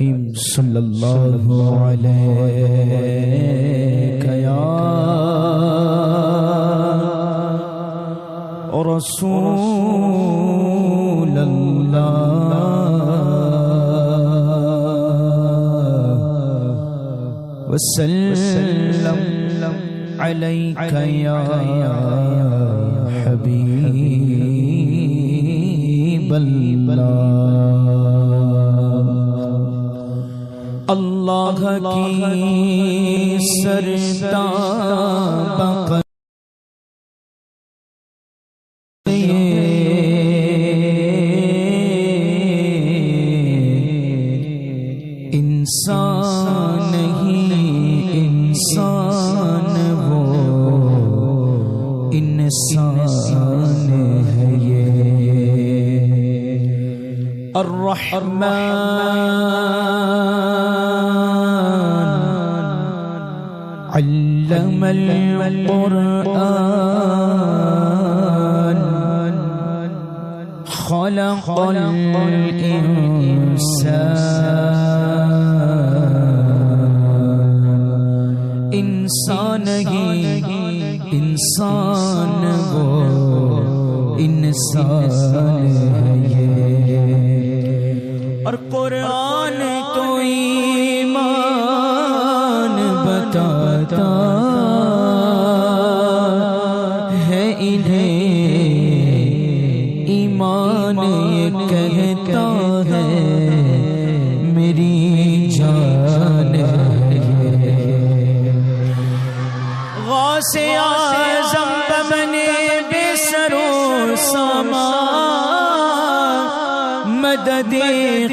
الرحیم صلی اللہ علیہ یا رسول اللہ وسلم علیک یا حبیب اللہ کی سرتاب انسان نہیں انسان وہ انسان ہے یہ الرحمن علم القرآن خلق الانسان انسان ہی انسان وہ انسان ہے یہ اور قرآن تو ایمان بتاتا ہے انہیں ایمان یہ کہتا ہے میری جان ہے غوث اعظم بمنے بسر و سامان مدد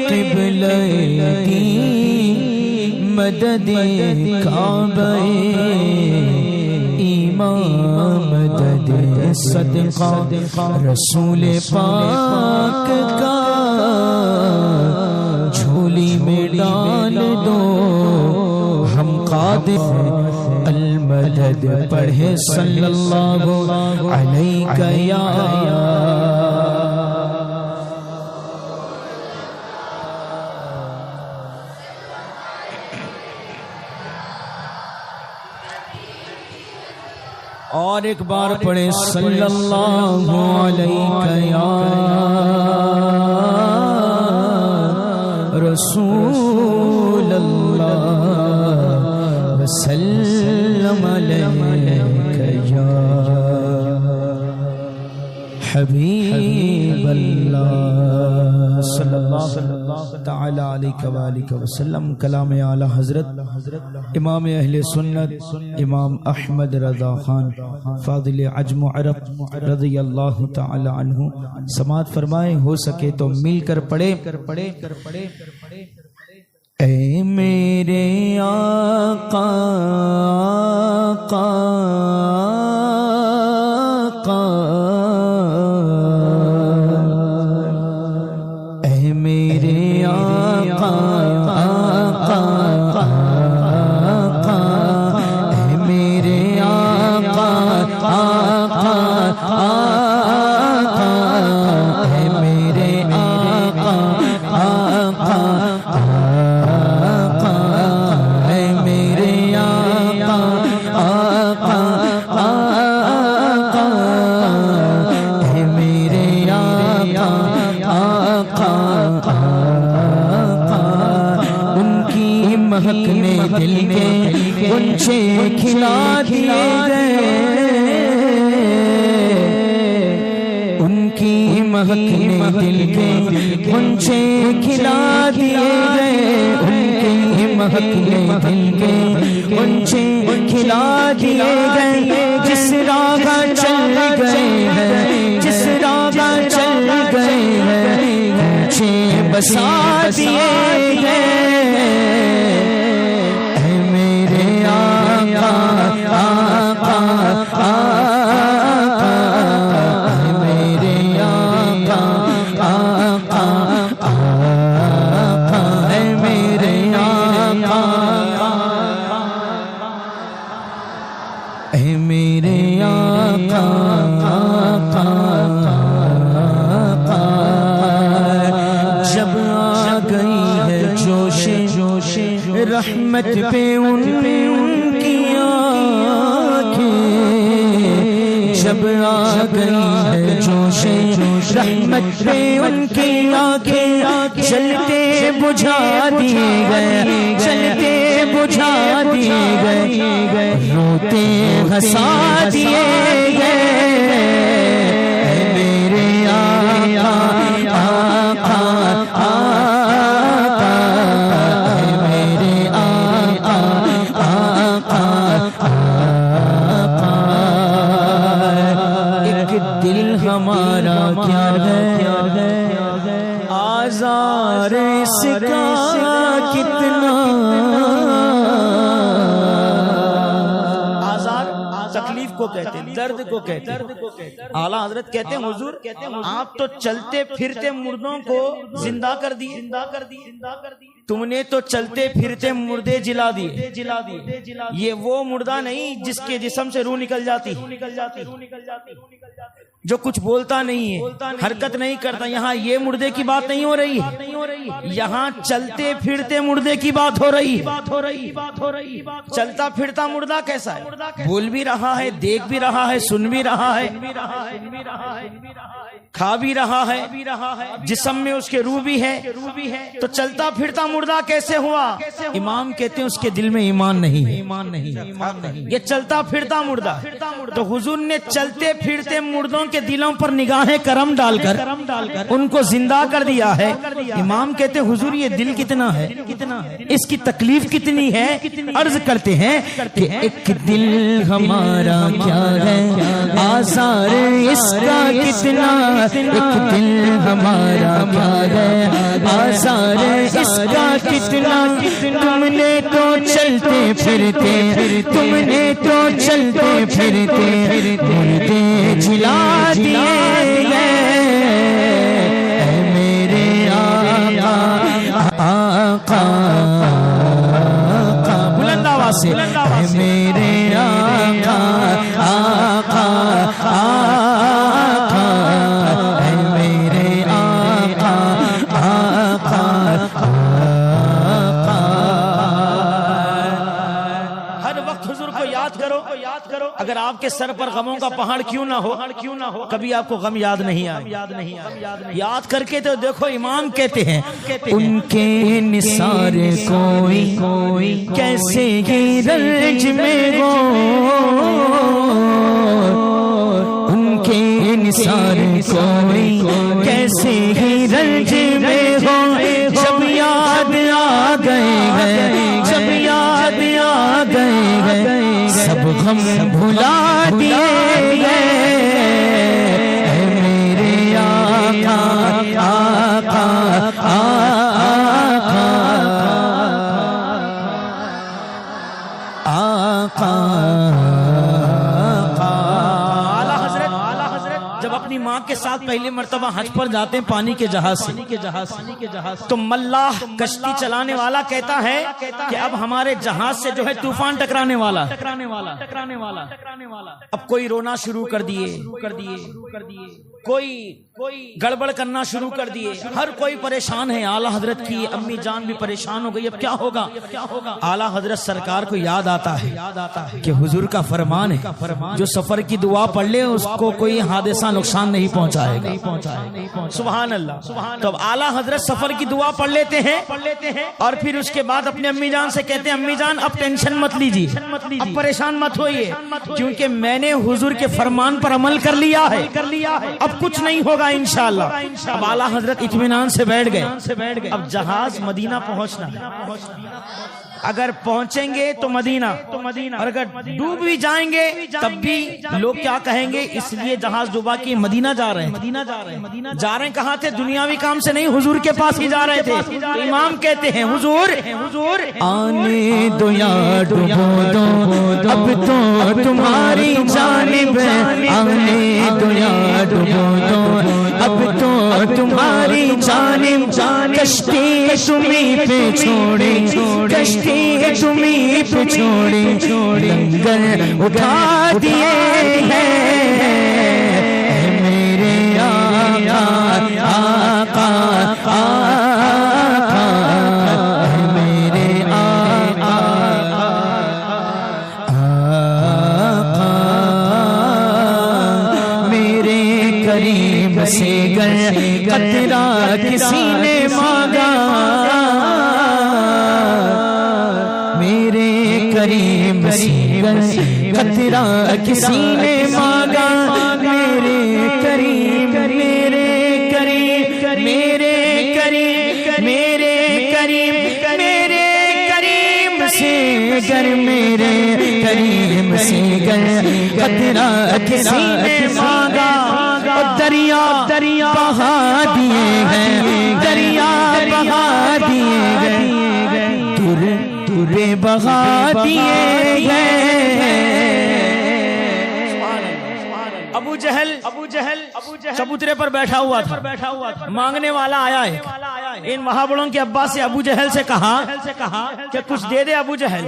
قبلہ دین مدد کعبہ ایمان مدد صدقہ رسول پاک کا جھولی میں ڈال دو ہم قادر المدد پڑھے صلی اللہ علیہ یا اور ایک بار پڑھے صلی اللہ علیہ یا رسول اللہ وسلم علیک یا حبیب اللہ صلی اللہ تعالی علیہ وآلہ وسلم کلام اعلی حضرت امام اہل سنت امام احمد رضا خان فاضل عجم و عرب رضی اللہ تعالی عنہ سماعت فرمائے ہو سکے تو مل کر پڑھے اے میرے آقا اے میرے آقا اے میرے آقا اے میرے آقا مہک نے دل کے غنچے کھلا دیے گئے ان کی مہک نے دل کے غنچے کھلا دیے گئے ان کی مہک نے دل کے غنچے کھلا دیے گئے جس راہ چل گئے ہیں جس راہ چل گئے ہیں غنچے بسا دیے گئے جب آ گئی رحمت پہ ان کی آنکھیں جب آ گئی ہے جوش رحمت پہ ان کی آنکھیں چلتے بجھا دیے گئے چلتے بجھا دیے گئے روتے ہنسا دیے گئے میرے آقا آقا آقا میرے آقا آقا آقا ایک دل ہمارا کیا ہے آزار اس کا کتنا تکلیف کو کہتے ہیں درد کو کہتے ہیں اعلیٰ حضرت کہتے ہیں حضور آپ تو چلتے پھرتے مردوں کو زندہ کر دیے تم نے تو چلتے پھرتے مردے جلا دیے یہ وہ مردہ نہیں جس کے جسم سے روح نکل جاتی جو کچھ بولتا نہیں ہے حرکت نہیں کرتا یہاں یہ مردے کی بات نہیں ہو رہی یہاں چلتے پھرتے مردے کی بات ہو رہی چلتا پھرتا مردہ کیسا ہے بول بھی رہا ہے دیکھ بھی رہا ہے سن بھی رہا ہے کھا بھی رہا ہے جسم میں اس کے روح بھی ہے تو چلتا پھرتا مردہ کیسے ہوا امام کہتے ہیں اس کے دل میں ایمان نہیں یہ چلتا پھرتا مردہ تو حضور نے چلتے پھرتے مردوں کے دلوں پر نگاہیں کرم ڈال کر ان کو زندہ کر دیا ہے امام کہتے ہیں حضور یہ دل کتنا ہے اس کی تکلیف کتنی ہے عرض کرتے ہیں کہ ایک دل ہمارا کیا ہے آثار اس کا کتنا ایک دل ہمارا کیا ہے آثار اس کا کتنا تم نے تو چلتے پھرتے تم نے تو چلتے پھرتے مردے جلا دیے گئے میرے آقا آقا بلند آواز سے میرے آقا آقا آقا میرے آقا آقا ہر وقت حضور کو یاد کرو اگر آپ کے سر پر غموں کا پہاڑ کیوں نہ ہو کبھی آپ کو غم یاد نہیں آئے یاد کر کے تو دیکھو امام کہتے ہیں ان کے نثار کوئی کیسے ہی رنج میں ہو ان کے نثار کوئی کیسے ہی رنج میں ہو جب یاد آ گئے ہیں جب یاد آ گئے ہیں سب غم بھلا دیے گئے میرے آقا آقا آقا آقا جب اپنی ماں کے ساتھ پہلی مرتبہ حج پر جاتے ہیں پانی کے جہاز سے تو ملاح کشتی چلانے والا کہتا ہے کہ اب ہمارے جہاز سے جو ہے طوفان ٹکرانے والا اب کوئی رونا شروع کر دیے کوئی گڑبڑ کرنا شروع کر دیے ہر کوئی پریشان ہے اعلیٰ حضرت کی امی جان بھی پریشان ہو گئی اب کیا ہوگا اعلیٰ حضرت سرکار کو یاد آتا ہے کہ حضور کا فرمان ہے جو سفر کی دعا پڑھ لے اس کو کوئی حادثہ نقصان نہیں پہنچائے گا سبحان اللہ تو اب اعلیٰ حضرت سفر کی دعا پڑھ لیتے ہیں اور پھر اس کے بعد اپنے امی جان سے کہتے ہیں امی جان اب ٹینشن مت لیجیے اب پریشان مت ہوئیے کیونکہ میں نے حضور کے فرمان پر عمل کر لیا ہے اب کچھ نہیں ہوگا انشاءاللہ اب اعلیٰ حضرت اطمینان سے بیٹھ گئے اب جہاز مدینہ پہنچنا اگر پہنچیں گے تو مدینہ اور اگر ڈوب بھی جائیں گے تب بھی لوگ کیا کہیں گے اس لیے جہاز ڈوبا کہ مدینہ جا رہے ہیں جا رہے ہیں کہاں تھے دنیاوی کام سے نہیں حضور کے پاس ہی جا رہے تھے امام کہتے ہیں حضور آنے دو یا ڈوبو دو اب تو تمہاری جانب آنے دو یا ڈوبو دو اب تو تمہاری جانب کشتی تمہیں پہ چھوڑے کشتی تمہیں پہ چھوڑے لنگر اٹھا دیے ہیں میرے آقا آقا آقا میرے آقا کریم سے خطرہ کسی نے مانگا میرے کریم میرے کریم میرے کریم میرے کریم میرے کریم سے گر میرے کریم سے گر خطرہ کسی نے مانگا دریا بہا دیے ہیں دریا بہا دیے ہیں تورے بہا دیے ہیں ابو جہل چبوترے پر بیٹھا ہوا تھا مانگنے والا آیا ہے ان وہابڑوں کے ابا سے ابو جہل سے کہا کہ کچھ دے دے ابو جہل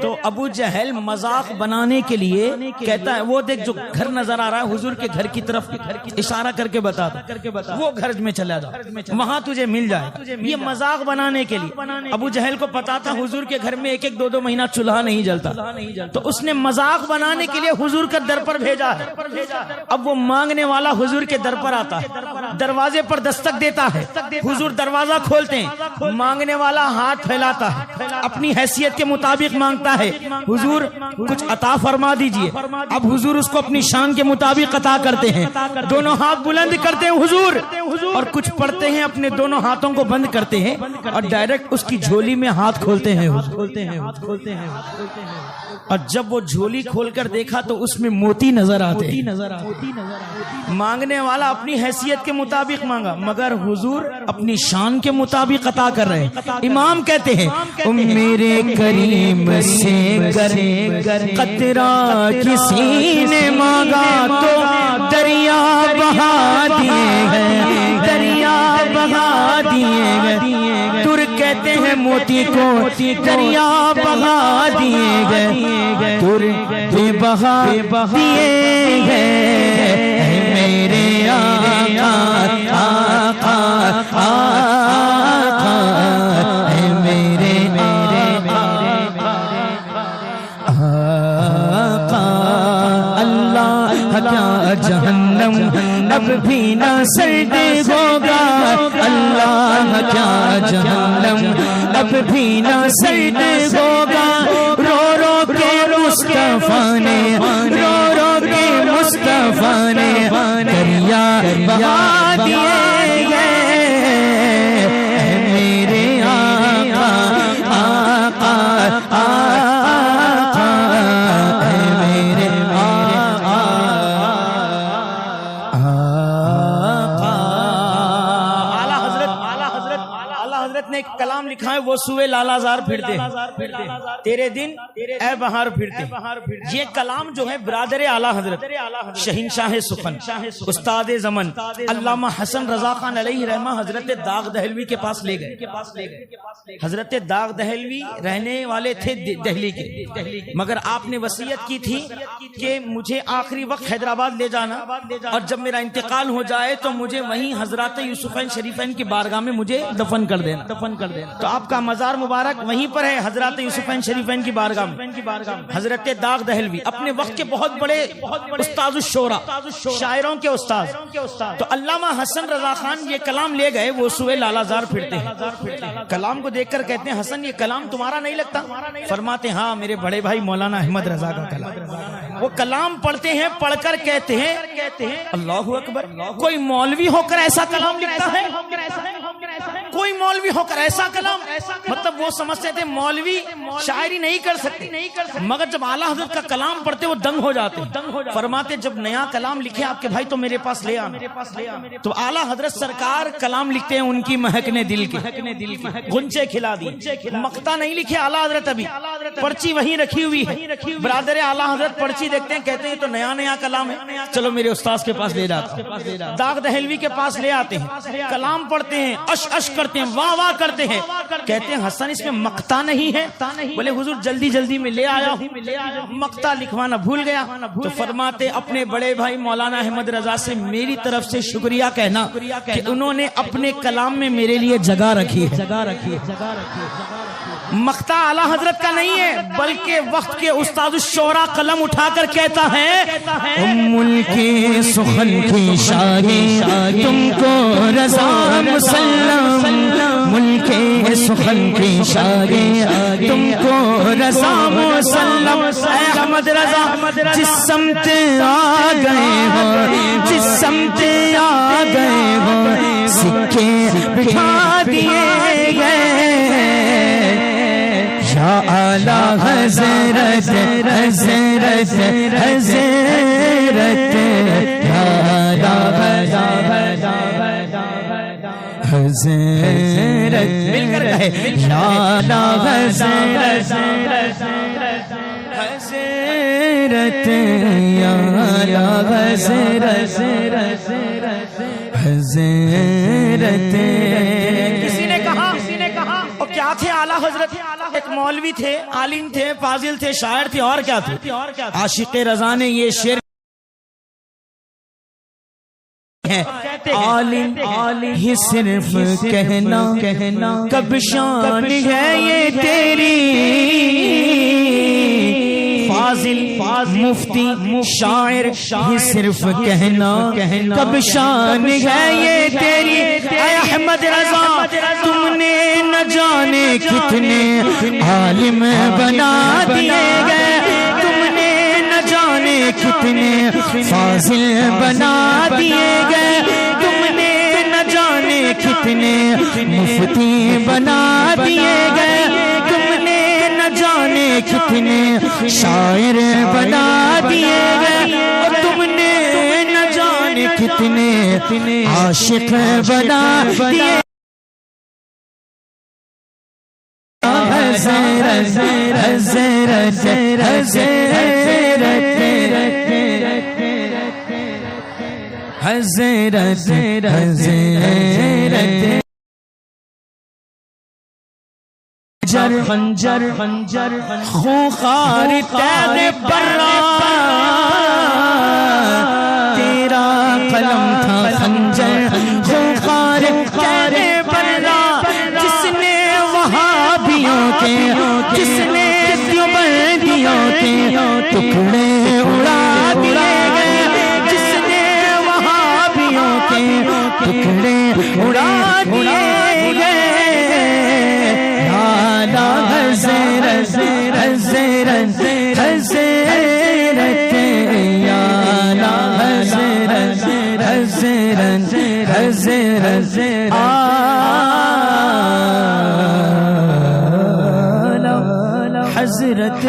تو ابو جہل مذاق بنانے کے لیے کہتا ہے وہ دیکھ جو گھر نظر آ رہا ہے حضور کے گھر کی طرف اشارہ کر کے بتا وہ گھر میں چلا جا وہاں تجھے مل جائے یہ مذاق بنانے کے لیے ابو جہل کو پتا تھا حضور کے گھر میں ایک دو مہینہ چولہا نہیں جلتا تو اس نے مذاق بنانے کے لیے حضور کا در پر بھیجا ہے اب وہ مانگنے والا حضور کے در پر آتا ہے دروازے پر دستک دیتا ہے حضور دروازہ کھولتے ہیں مانگنے والا ہاتھ پھیلاتا ہے اپنی حیثیت کے مطابق مانگتا ہے حضور کچھ عطا فرما دیجئے اب حضور اس کو اپنی شان کے مطابق عطا کرتے ہیں دونوں ہاتھ بلند کرتے ہیں حضور اور کچھ پڑھتے ہیں اپنے دونوں ہاتھوں کو بند کرتے ہیں اور ڈائریکٹ اس کی جھولی میں ہاتھ کھولتے ہیں اور جب وہ جھولی کھول کر دیکھا تو اس میں موتی نظر آتے مانگنے والا اپنی حیثیت کے مطابق مانگا مگر حضور اپنی شان کے مطابق عطا کر رہے ہیں امام کہتے ہیں میرے کریم سے قطرہ کسی نے مانگا تو دریا بہا دیے ہیں دریا بہا دیے ہیں تر کہتے ہیں موتی کو دریا بہا دیے گئے تر بہا دیے گئے میرے آقا آقا آقا میرے آقا اللہ کیا جہنم اب بھی نہ سرد ہوگا اللہ کیا جہنم اب بھی نہ سرد ہوگا رو رو کے مصطفیٰ نے رو رو کے مصطفیٰ نے دریا بہا دیے گئے میرے آقا آقا آقا میرے آقا اعلیٰ حضرت نے ایک کلام لکھا ہے وہ سوئے لالا زار پھرتے تیرے دن اے بہار پھرتے یہ کلام جو ہے برادر اعلیٰ حضرت شہنشاہ سخن استاد زمن علامہ حسن رضا خان علیہ رحمہ حضرت داغ دہلوی کے پاس لے گئے حضرت داغ دہلوی رہنے والے تھے دہلی کے مگر آپ نے وصیت کی تھی کہ مجھے آخری وقت حیدرآباد لے جانا اور جب میرا انتقال ہو جائے تو مجھے وہیں حضرات یوسفین شریفین کی بارگاہ میں مجھے دفن کر دینا تو آپ کا مزار مبارک وہیں پر ہے حضرات یوسفین شریفین کی بارگاہ میں حضرت داغ دہلوی اپنے وقت کے بہت بڑے استاد الشورا شاعروں کے استاد تو علامہ حسن رضا خان یہ کلام لے گئے وہ سوئے لالا زار پھرتے ہیں کلام کو دیکھ کر کہتے ہیں حسن یہ کلام تمہارا نہیں لگتا فرماتے ہاں میرے بڑے بھائی مولانا احمد رضا کا کلام وہ کلام پڑھتے ہیں پڑھ کر کہتے ہیں اللہ اکبر کوئی مولوی ہو کر ایسا کلام لکھتا ہے کوئی مولوی ہو کر ایسا کلام مطلب وہ سمجھتے تھے مولوی شاعری نہیں کر سکتے مگر جب اعلیٰ حضرت کا کلام پڑھتے وہ دنگ ہو جاتے فرماتے جب نیا کلام لکھے آپ کے بھائی تو میرے پاس لے آنا تو اعلیٰ حضرت سرکار کلام لکھتے ہیں ان کی مہکنے دل کے غنچے کھلا دیے مقطع نہیں لکھے اعلیٰ حضرت ابھی پرچی وہیں رکھی ہوئی ہے برادر اعلیٰ حضرت پرچی دیکھتے ہیں کہتے ہیں تو نیا کلام ہے چلو میرے استاذ کے پاس لے جاتا داغ دہلوی کے پاس لے آتے ہیں کلام پڑھتے ہیں اش اش کرتے ہیں واہ واہ کرتے ہیں کہتے ہیں حسن اس میں مقطع نہیں ہے بولے حضور جلدی میں لے آیا ہوں مقطع لکھوانا بھول گیا تو فرماتے اپنے بڑے بھائی مولانا احمد رضا سے میری طرف سے شکریہ کہنا کہ انہوں نے اپنے کلام میں میرے لیے جگہ رکھی ہے مقطع اعلی حضرت کا نہیں ہے بلکہ وقت کے استاد الشعراء قلم اٹھا کر کہتا ہے ملک سخن کی شاعری تم کو رضا مسلم، ملک سخن کی شاعری تم کو رضا مسلم، اے احمد رضا جس سمت آ گئے ہو، جس سمت آ گئے ہو سکے بٹھا دیے گئے، یا اعلی حضرت حضرت حضرت یا اعلی حضرت مل کر کہے یا اعلی حضرت حضرت یا اعلی حضرت حضرت۔ کسی نے کہا اور کیا تھے اعلیٰ حضرت؟ ایک مولوی تھے، عالم تھے، فاضل تھے، شاعر تھے، اور کیا تھے؟ عاشق رضا نے یہ شعر عالم ہی صرف کہنا کب شان ہے یہ تیری، فاضل مفتی شاعر ہی صرف کہنا کب شان ہے یہ تیری، اے احمد رضا تم نے نہ جانے کتنے عالم بنا دیے گئے، تم نے نہ جانے کتنے فاضل بنا دیے گئے، تم نے نہ جانے کتنے مفتی بنا دیے گئے، تم نے نہ جانے کتنے شاعر بنا دیے گئے، اور تم نے نہ جانے کتنے عاشق بنا دیے، حضرت حضرت حضرت حضرت خنجر خونخوار تیرے برا، تیرا قلم تھا خنجر خونخوار تیرے برا، جس نے وہابیوں کے، جس نے دیوبندیوں کے ٹکڑے اڑا دیے گئے، جس نے وہابیوں کے ٹکڑے اڑا دیے گئے، حضرت حضرت حضرت یا حضرت حضرت حضرت حضرت